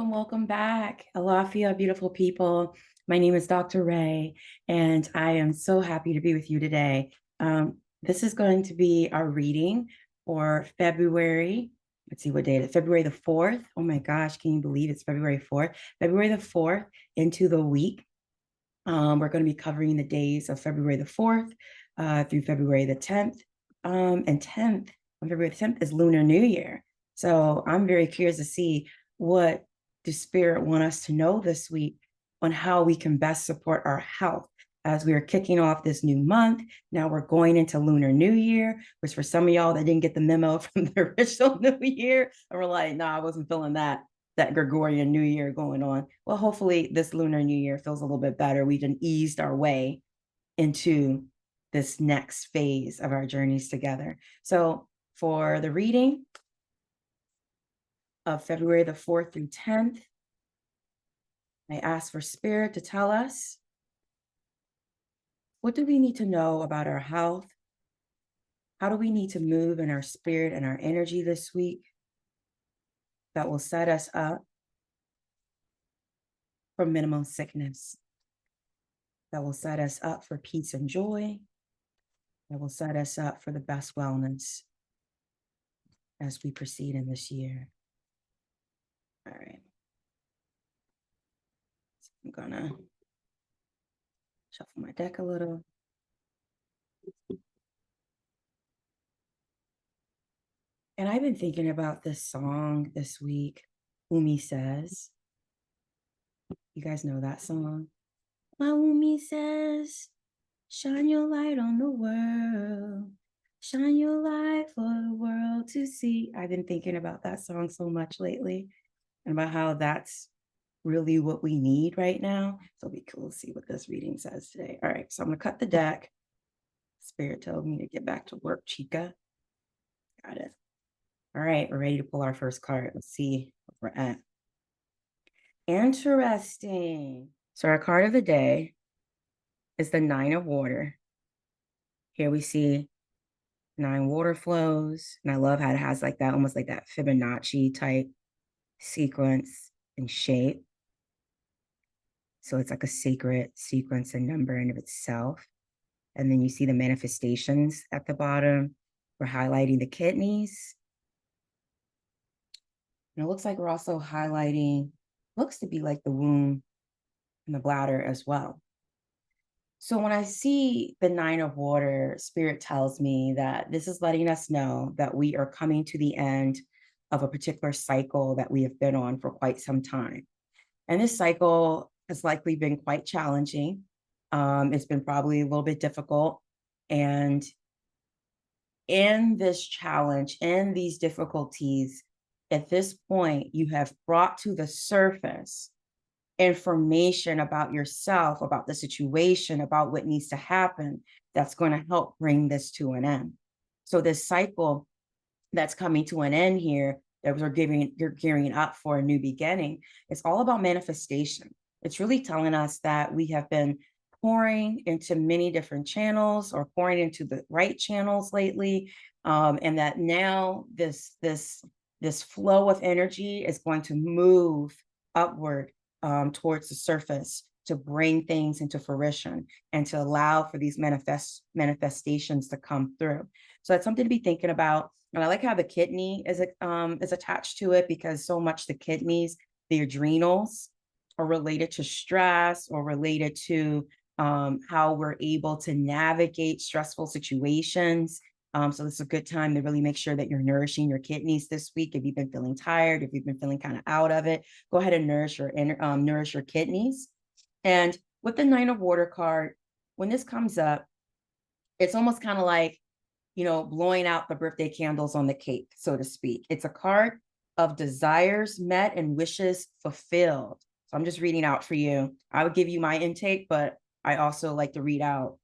Welcome back. Alafia, beautiful people. My name is Dr. Ray, and I am so happy to be with you today. This is going to be our reading for February. Let's see what date it is. February the 4th. Oh my gosh, can you believe it's February 4th? February the 4th into the week. We're going to be covering the days of February the 4th through February the 10th. And 10th, on February the 10th is Lunar New Year. So I'm very curious to see what does Spirit want us to know this week on how we can best support our health as we are kicking off this new month. Now we're going into Lunar New Year, which for some of y'all that didn't get the memo from the original New Year, and we're like, nah, I wasn't feeling that Gregorian New Year going on. Well, hopefully this Lunar New Year feels a little bit better. We've eased our way into this next phase of our journeys together. So for the reading of February the 4th through 10th, I ask for Spirit to tell us, what do we need to know about our health? How do we need to move in our spirit and our energy this week that will set us up for minimal sickness, that will set us up for peace and joy, that will set us up for the best wellness as we proceed in this year. All right. So I'm gonna shuffle my deck a little. And I've been thinking about this song this week, Umi Says. You guys know that song? My Umi says, shine your light on the world. Shine your light for the world to see. I've been thinking about that song so much lately and about how that's really what we need right now. So it'll be cool to see what this reading says today. All right, so I'm gonna cut the deck. Spirit told me to get back to work, Chica. Got it. All right, we're ready to pull our first card. Let's see where we're at. Interesting. So our card of the day is the 9 of Water. Here we see 9 water flows. And I love how it has like that, almost like that Fibonacci type sequence and shape. So it's like a sacred sequence and number in of itself. And then you see the manifestations at the bottom. We're highlighting the kidneys. And it looks like we're also highlighting, looks to be like the womb and the bladder as well. So when I see the 9 of Water, Spirit tells me that this is letting us know that we are coming to the end of a particular cycle that we have been on for quite some time. And this cycle has likely been quite challenging. It's been probably a little bit difficult. And in this challenge, in these difficulties, at this point, you have brought to the surface information about yourself, about the situation, about what needs to happen that's going to help bring this to an end. So this cycle that's coming to an end here, that you're gearing up for a new beginning, it's all about manifestation. It's really telling us that we have been pouring into many different channels or pouring into the right channels lately, and that now this flow of energy is going to move upward towards the surface to bring things into fruition and to allow for these manifestations to come through. So that's something to be thinking about. And I like how the kidney is attached to it, because so much the kidneys, the adrenals, are related to stress or related to how we're able to navigate stressful situations. So this is a good time to really make sure that you're nourishing your kidneys this week. If you've been feeling tired, if you've been feeling kind of out of it, go ahead and nourish your kidneys. And with the 9 of Water card, when this comes up, it's almost kind of like, blowing out the birthday candles on the cake, so to speak. It's a card of desires met and wishes fulfilled. So I'm just reading out for you. I would give you my intake, but I also like to read out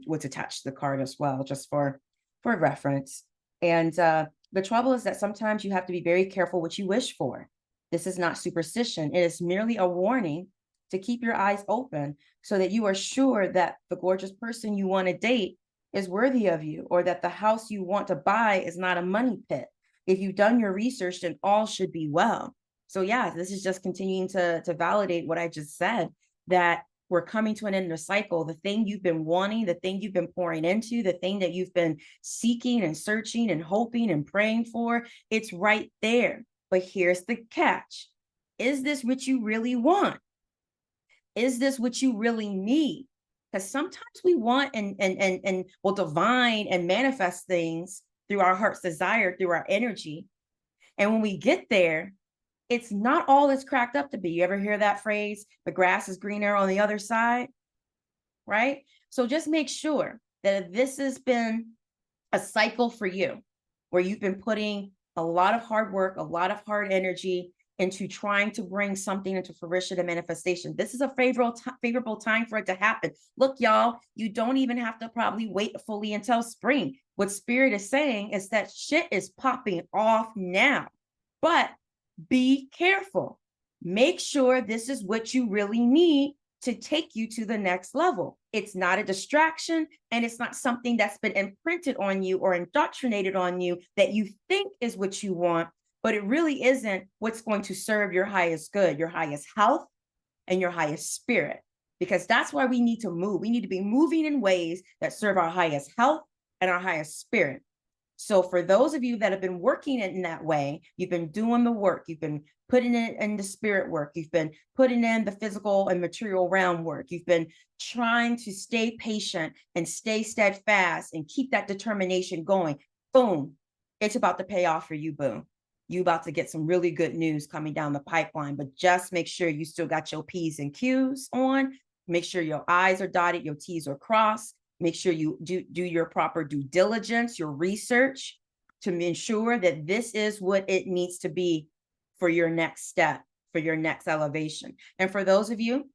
what's attached to the card as well, just for reference. And the trouble is that sometimes you have to be very careful what you wish for. This is not superstition. It is merely a warning to keep your eyes open so that you are sure that the gorgeous person you want to date is worthy of you, or that the house you want to buy is not a money pit. If you've done your research, then all should be well. So yeah, this is just continuing to validate what I just said, that we're coming to an end of the cycle. The thing you've been wanting, the thing you've been pouring into, the thing that you've been seeking and searching and hoping and praying for, it's right there. But here's the catch. Is this what you really want? Is this what you really need? Because sometimes we want and will divine and manifest things through our heart's desire, through our energy. And when we get there, it's not all it's cracked up to be. You ever hear that phrase? The grass is greener on the other side, right? So just make sure that if this has been a cycle for you, where you've been putting a lot of hard work, a lot of hard energy into trying to bring something into fruition and manifestation, this is a favorable time for it to happen. Look, y'all, you don't even have to probably wait fully until spring. What Spirit is saying is that shit is popping off now, but be careful. Make sure this is what you really need to take you to the next level. It's not a distraction, and it's not something that's been imprinted on you or indoctrinated on you that you think is what you want, but it really isn't what's going to serve your highest good, your highest health, and your highest spirit. Because that's why we need to move. We need to be moving in ways that serve our highest health and our highest spirit. So for those of you that have been working in that way, you've been doing the work, you've been putting it in the spirit work, you've been putting in the physical and material realm work, you've been trying to stay patient and stay steadfast and keep that determination going. Boom, it's about to pay off for you, boom. You about to get some really good news coming down the pipeline, but just make sure you still got your P's and Q's on. Make sure your I's are dotted, your T's are crossed. Make sure you do your proper due diligence, your research, to ensure that this is what it needs to be for your next step, for your next elevation. And for those of you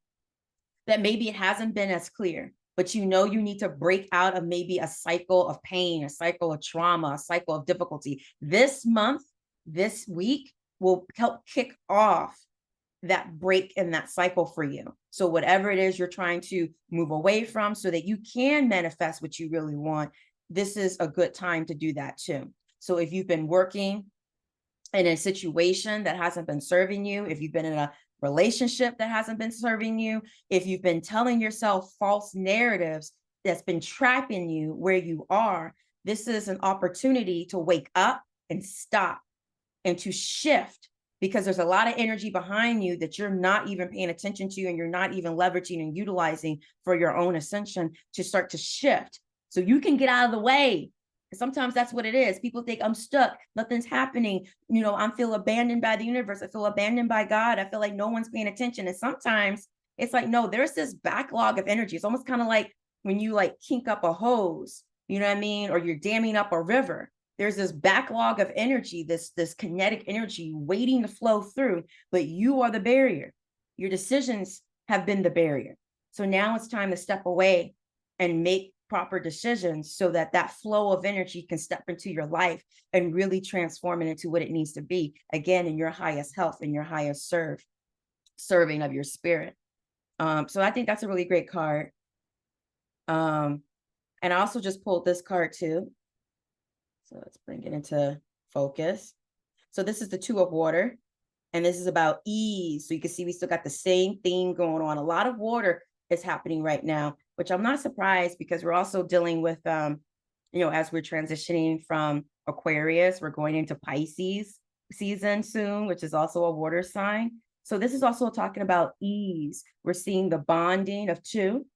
that maybe it hasn't been as clear, but you know you need to break out of maybe a cycle of pain, a cycle of trauma, a cycle of difficulty, this month, this week will help kick off that break in that cycle for you. So whatever it is you're trying to move away from so that you can manifest what you really want, this is a good time to do that too. So if you've been working in a situation that hasn't been serving you, if you've been in a relationship that hasn't been serving you, if you've been telling yourself false narratives that's been trapping you where you are, this is an opportunity to wake up and stop and to shift, because there's a lot of energy behind you that you're not even paying attention to, and you're not even leveraging and utilizing for your own ascension to start to shift so you can get out of the way. Sometimes that's what it is. People think I'm stuck, nothing's happening. You know, I feel abandoned by the universe. I feel abandoned by God. I feel like no one's paying attention. And sometimes it's like, no, there's this backlog of energy. It's almost kind of like when you like kink up a hose, you know what I mean? Or you're damming up a river. There's this backlog of energy, this kinetic energy waiting to flow through, but you are the barrier. Your decisions have been the barrier. So now it's time to step away and make proper decisions so that that flow of energy can step into your life and really transform it into what it needs to be, again, in your highest health and your highest serving of your spirit. So I think that's a really great card. And I also just pulled this card too. So let's bring it into focus. So this is the Two of Water, and this is about ease. So you can see we still got the same theme going on. A lot of water is happening right now, which I'm not surprised, because we're also dealing with, you know, as we're transitioning from Aquarius, we're going into Pisces season soon, which is also a water sign. So this is also talking about ease. We're seeing the bonding of two,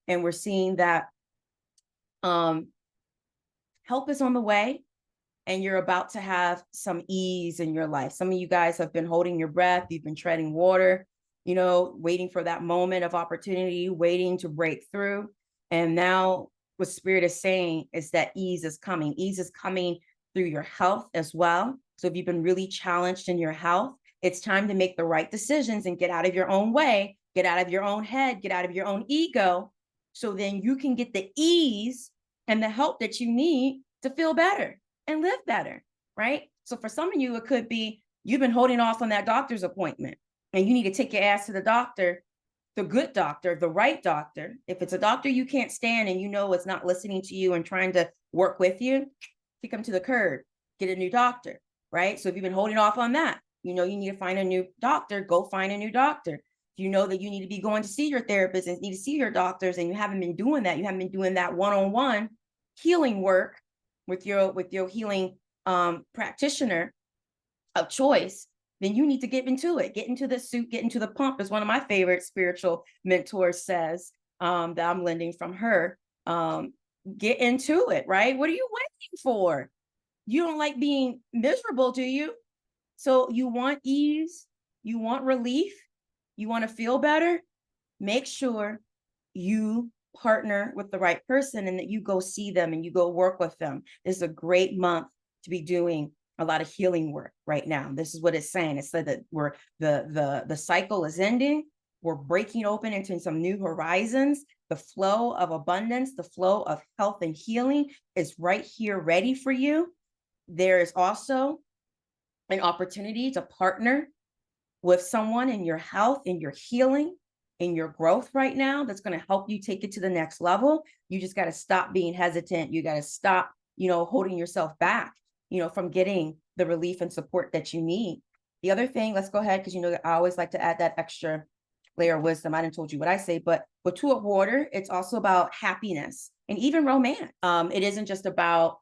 and we're seeing that help is on the way, and you're about to have some ease in your life. Some of you guys have been holding your breath. You've been treading water, you know, waiting for that moment of opportunity, waiting to break through. And now what Spirit is saying is that ease is coming. Ease is coming through your health as well. So if you've been really challenged in your health, it's time to make the right decisions and get out of your own way, get out of your own head, get out of your own ego. So then you can get the ease and the help that you need to feel better and live better, right? So for some of you, it could be you've been holding off on that doctor's appointment and you need to take your ass to the doctor the good doctor, the right doctor. If it's a doctor you can't stand and you know it's not listening to you and trying to work with you, kick them to the curb, get a new doctor, right? So if you've been holding off on that, you know you need to find a new doctor, go find a new doctor. If you know that you need to be going to see your therapist and need to see your doctors and you haven't been doing that, you haven't been doing that one-on-one healing work with your healing practitioner of choice, then you need to get into it. Get into the suit, get into the pump, as one of my favorite spiritual mentors says, that I'm lending from her. Get into it, right? What are you waiting for? You don't like being miserable, do you? So you want ease, you want relief, you want to feel better. Make sure you partner with the right person and that you go see them and you go work with them. This is a great month to be doing a lot of healing work right now. This is what it's saying. It said that the cycle is ending. We're breaking open into some new horizons. The flow of abundance, the flow of health and healing is right here ready for you. There is also an opportunity to partner with someone in your health, in your healing, in your growth right now that's going to help you take it to the next level. You just got to stop being hesitant. You got to stop, holding yourself back, from getting the relief and support that you need. The other thing, let's go ahead, because I always like to add that extra layer of wisdom. I didn't told you what I say, but with Two of Water, it's also about happiness and even romance. It isn't just about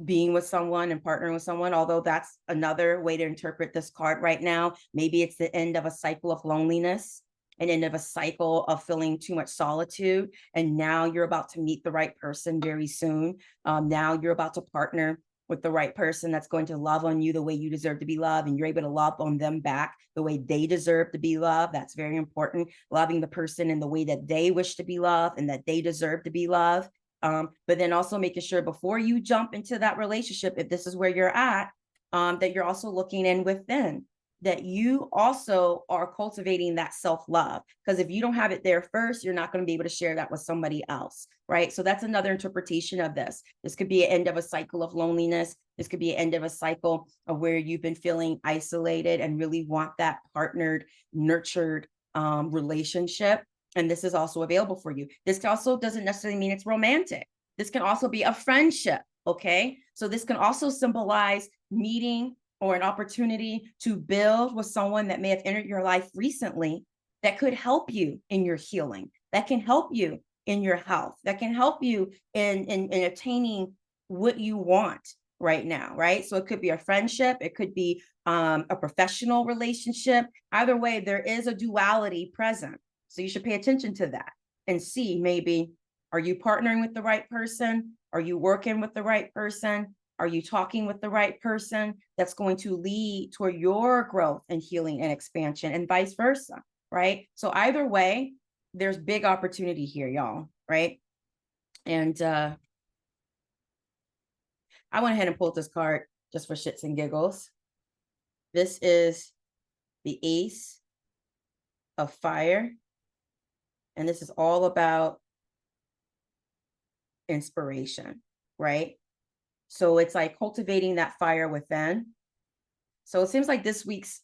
being with someone and partnering with someone, although that's another way to interpret this card right now. Maybe it's the end of a cycle of loneliness, an end of a cycle of feeling too much solitude. And now you're about to meet the right person very soon. Now you're about to partner with the right person that's going to love on you the way you deserve to be loved, and you're able to love on them back the way they deserve to be loved. That's very important. Loving the person in the way that they wish to be loved and that they deserve to be loved. But then also making sure before you jump into that relationship, if this is where you're at, that you're also looking in within, that you also are cultivating that self-love. Because if you don't have it there first, you're not going to be able to share that with somebody else, right? So that's another interpretation of this. This could be an end of a cycle of loneliness. This could be an end of a cycle of where you've been feeling isolated and really want that partnered, nurtured relationship. And this is also available for you. This also doesn't necessarily mean it's romantic. This can also be a friendship, okay? So this can also symbolize meeting or an opportunity to build with someone that may have entered your life recently that could help you in your healing, that can help you in your health, that can help you in attaining what you want right now, right? So it could be a friendship, it could be a professional relationship. Either way, there is a duality present. So you should pay attention to that and see, maybe, are you partnering with the right person? Are you working with the right person? Are you talking with the right person that's going to lead toward your growth and healing and expansion, and vice versa, right? So either way, there's big opportunity here, y'all, right? And I went ahead and pulled this card just for shits and giggles. This is the Ace of Fire. And this is all about inspiration, right? So it's like cultivating that fire within. So it seems like this week's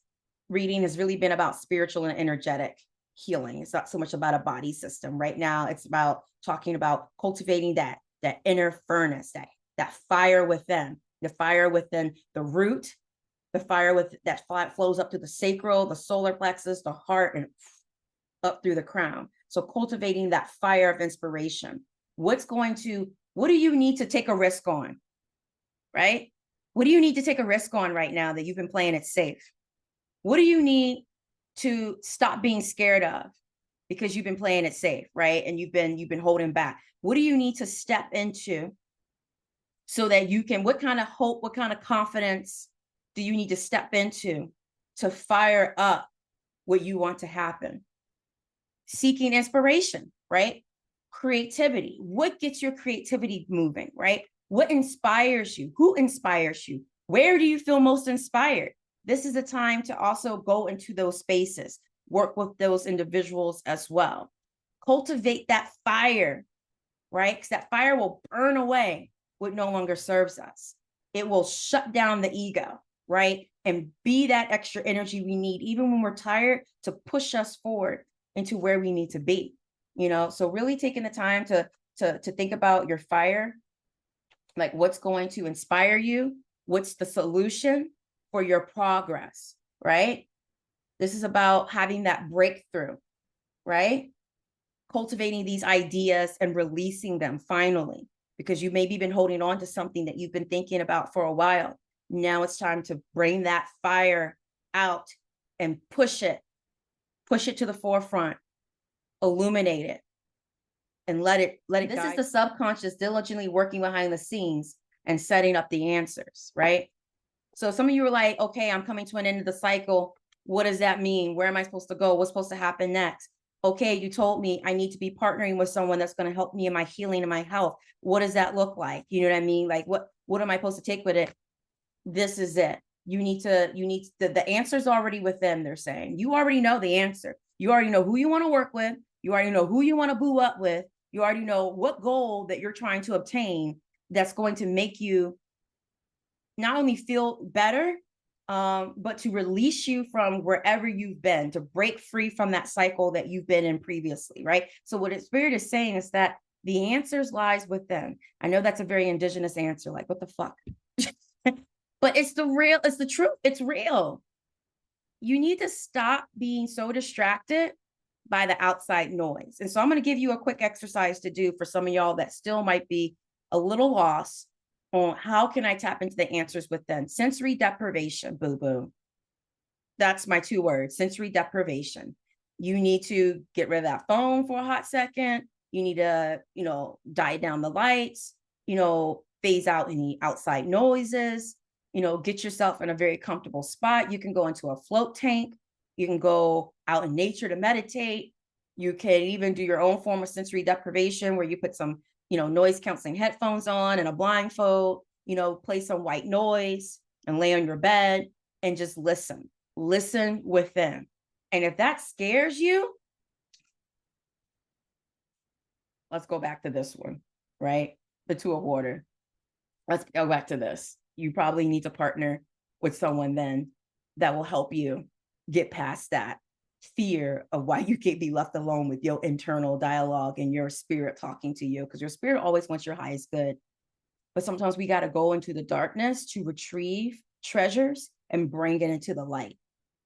reading has really been about spiritual and energetic healing. It's not so much about a body system. Right now, it's about talking about cultivating that inner furnace, that fire within, the fire within the root, the fire with that flows up to the sacral, the solar plexus, the heart, and up through the crown. So cultivating that fire of inspiration. What do you need to take a risk on, right? What do you need to take a risk on right now that you've been playing it safe? What do you need to stop being scared of because you've been playing it safe, right? And you've been holding back. What do you need to step into so that you can, what kind of hope, what kind of confidence do you need to step into to fire up what you want to happen? Seeking inspiration, right? Creativity. What gets your creativity moving, right? What inspires you? Who inspires you? Where do you feel most inspired? This is a time to also go into those spaces, work with those individuals as well. Cultivate that fire, right? Because that fire will burn away what no longer serves us. It will shut down the ego, right? And be that extra energy we need, even when we're tired, to push us forward into where we need to be, So really taking the time to think about your fire, like what's going to inspire you, what's the solution for your progress, right? This is about having that breakthrough, right? Cultivating these ideas and releasing them finally, because you maybe been holding on to something that you've been thinking about for a while. Now it's time to bring that fire out and push it to the forefront, illuminate it, and let it This guide. Is the subconscious diligently working behind the scenes and setting up the answers, right? So some of you are like, okay, I'm coming to an end of the cycle. What does that mean? Where am I supposed to go? What's supposed to happen next? Okay, you told me I need to be partnering with someone that's going to help me in my healing and my health. What does that look like? You know what I mean? Like what am I supposed to take with it? This is it. The answer's already within, they're saying. You already know the answer. You already know who you want to work with. You already know who you want to boo up with. You already know what goal that you're trying to obtain that's going to make you not only feel better, but to release you from wherever you've been, to break free from that cycle that you've been in previously, right? So what Spirit is saying is that the answers lies within. I know that's a very indigenous answer, like, what the fuck? But it's the truth. It's real. You need to stop being so distracted by the outside noise. And so I'm going to give you a quick exercise to do for some of y'all that still might be a little lost on how can I tap into the answers within. Sensory deprivation, boo-boo. That's my 2 words, sensory deprivation. You need to get rid of that phone for a hot second. You need to, die down the lights, phase out any outside noises, get yourself in a very comfortable spot. You can go into a float tank. You can go out in nature to meditate. You can even do your own form of sensory deprivation where you put some, noise canceling headphones on and a blindfold, play some white noise and lay on your bed and just listen within. And if that scares you, let's go back to this one, right? The 2 of water. Let's go back to this. You probably need to partner with someone then that will help you get past that fear of why you can't be left alone with your internal dialogue and your spirit talking to you, because your spirit always wants your highest good. But sometimes we got to go into the darkness to retrieve treasures and bring it into the light.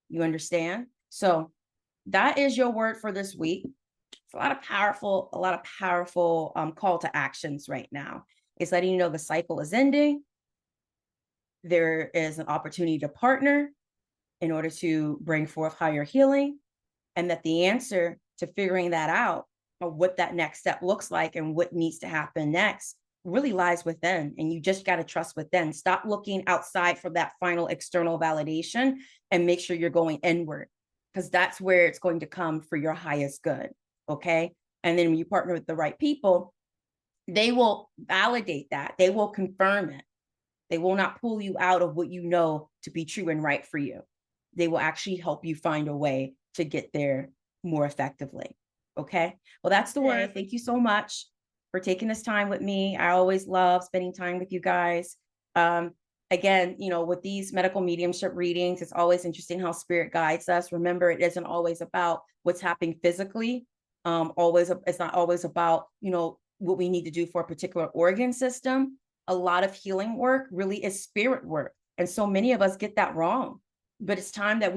You understand? So that is your word for this week. It's a lot of powerful call to actions right now. It's letting you know the cycle is ending. There is an opportunity to partner in order to bring forth higher healing, and that the answer to figuring that out, or what that next step looks like and what needs to happen next, really lies within. And you just got to trust within. Stop looking outside for that final external validation and make sure you're going inward, because that's where it's going to come for your highest good. Okay. And then when you partner with the right people, they will validate that. They will confirm it. They will not pull you out of what you know to be true and right for you. They will actually help you find a way to get there more effectively. Okay. Well, that's the word. Thank you so much for taking this time with me. I always love spending time with you guys. Again, with these medical mediumship readings, it's always interesting how spirit guides us. Remember, it isn't always about what's happening physically. It's not always about, what we need to do for a particular organ system. A lot of healing work really is spirit work. And so many of us get that wrong. But it's time that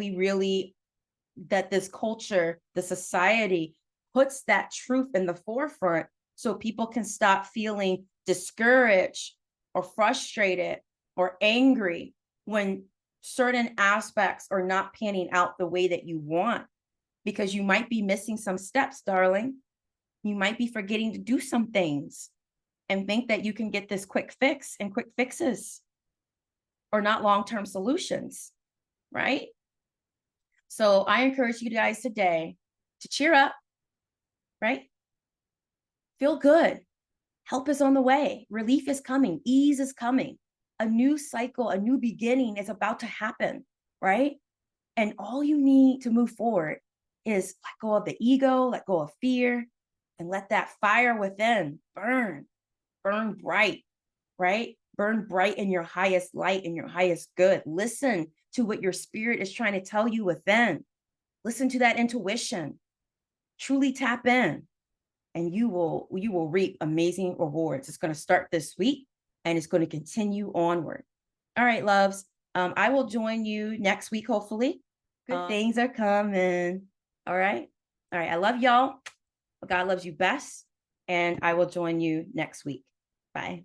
that this culture, the society, puts that truth in the forefront so people can stop feeling discouraged or frustrated or angry when certain aspects are not panning out the way that you want, because you might be missing some steps, darling. You might be forgetting to do some things and think that you can get this quick fix, and quick fixes are not long-term solutions, right? So I encourage you guys today to cheer up, right? Feel good. Help is on the way. Relief is coming. Ease is coming. A new cycle, a new beginning is about to happen, right? And all you need to move forward is let go of the ego, let go of fear, and let that fire within burn bright, right? Burn bright in your highest light and your highest good. Listen to what your spirit is trying to tell you within. Listen to that intuition. Truly tap in, and you will reap amazing rewards. It's going to start this week and it's going to continue onward. All right, loves. I will join you next week, hopefully. Good things are coming. All right. All right. I love y'all. God loves you best. And I will join you next week. Bye.